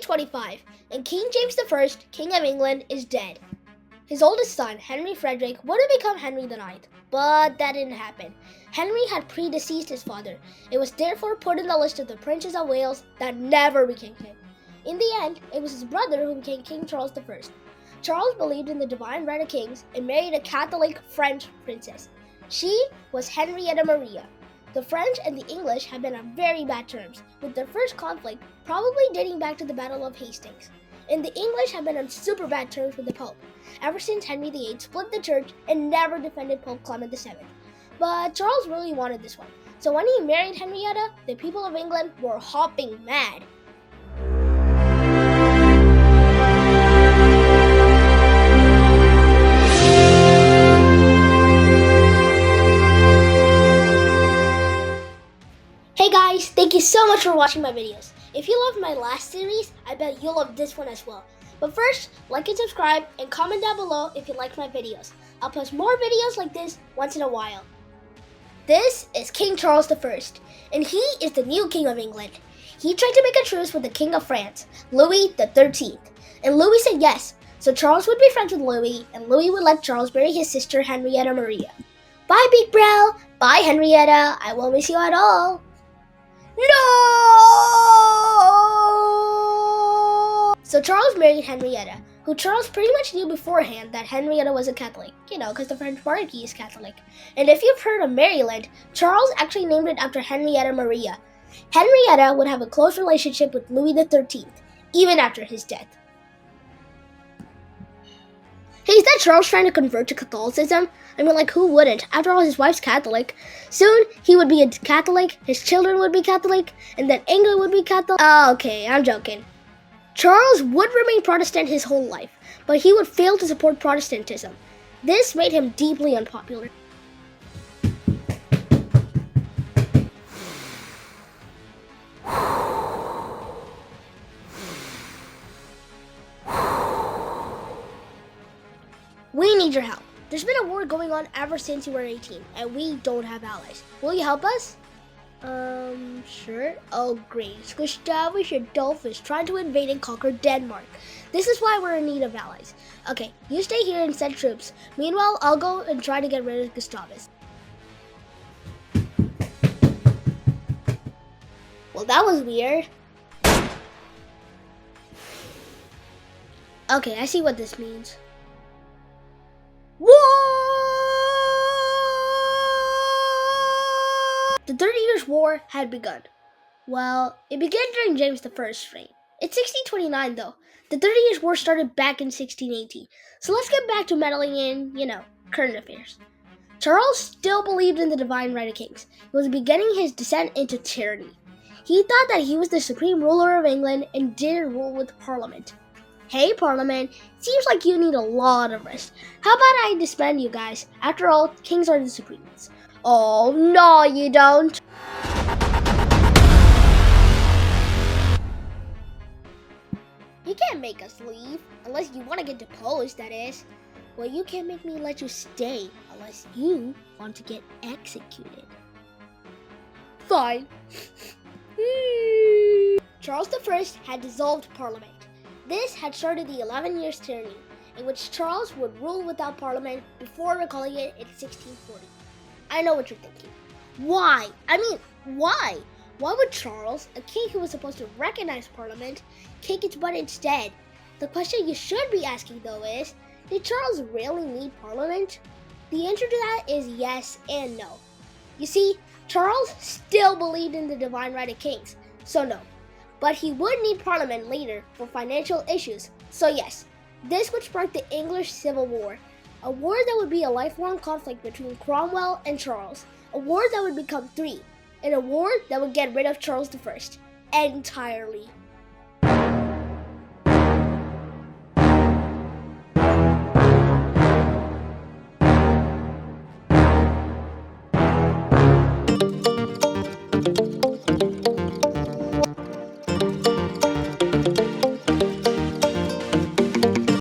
1625, and King James I, King of England, is dead. His oldest son, Henry Frederick, would have become Henry IX, but that didn't happen. Henry had predeceased his father. It was therefore put in the list of the princes of Wales that never became king. In the end, it was his brother who became King Charles I. Charles believed in the divine right of kings and married a Catholic French princess. She was Henrietta Maria. The French and the English had been on very bad terms, with their first conflict probably dating back to the Battle of Hastings. And the English had been on super bad terms with the Pope, ever since Henry VIII split the church and never defended Pope Clement VII. But Charles really wanted this one, so when he married Henrietta, the people of England were hopping mad. Hey guys, thank you so much for watching my videos. If you loved my last series, I bet you'll love this one as well. But first, like and subscribe and comment down below if you like my videos. I'll post more videos like this once in a while. This is King Charles I, and he is the new King of England. He tried to make a truce with the King of France, Louis XIII, and Louis said yes, so Charles would be friends with Louis, and Louis would let Charles marry his sister Henrietta Maria. Bye, Big Bro! Bye, Henrietta! I won't miss you at all! No! So Charles married Henrietta, who Charles pretty much knew beforehand that Henrietta was a Catholic, because the French monarchy is Catholic. And if you've heard of Maryland, Charles actually named it after Henrietta Maria. Henrietta would have a close relationship with Louis XIII, even after his death. Hey, is that Charles trying to convert to Catholicism? I mean, who wouldn't? After all, his wife's Catholic. Soon, he would be a Catholic, his children would be Catholic, and then England would be Catholic. Oh, okay, I'm joking. Charles would remain Protestant his whole life, but he would fail to support Protestantism. This made him deeply unpopular. We need your help. There's been a war going on ever since you were 18, and we don't have allies. Will you help us? Sure. Oh, great. Gustavus Adolphus is trying to invade and conquer Denmark. This is why we're in need of allies. Okay, you stay here and send troops. Meanwhile, I'll go and try to get rid of Gustavus. Well, that was weird. Okay, I see what this means. The 30 Years' War had begun. Well, it began during James I's reign. It's 1629 though. The 30 Years' War started back in 1618. So let's get back to meddling in, current affairs. Charles still believed in the divine right of kings. He was beginning his descent into tyranny. He thought that he was the supreme ruler of England and didn't rule with Parliament. Hey Parliament, seems like you need a lot of rest. How about I disband you guys? After all, kings are the supreme ones. Oh, no you don't. You can't make us leave, unless you want to get deposed, that is. Well, you can't make me let you stay, unless you want to get executed. Fine. Charles I had dissolved Parliament. This had started the 11 Years' Tyranny, in which Charles would rule without Parliament before recalling it in 1640. I know what you're thinking. Why? Why? Why would Charles, a king who was supposed to recognize Parliament, kick its butt instead? The question you should be asking though is, did Charles really need Parliament? The answer to that is yes and no. You see, Charles still believed in the divine right of kings, so no. But he would need Parliament later for financial issues, so yes. This would spark the English Civil War, a war that would be a lifelong conflict between Cromwell and Charles, a war that would become three, and a war that would get rid of Charles I entirely.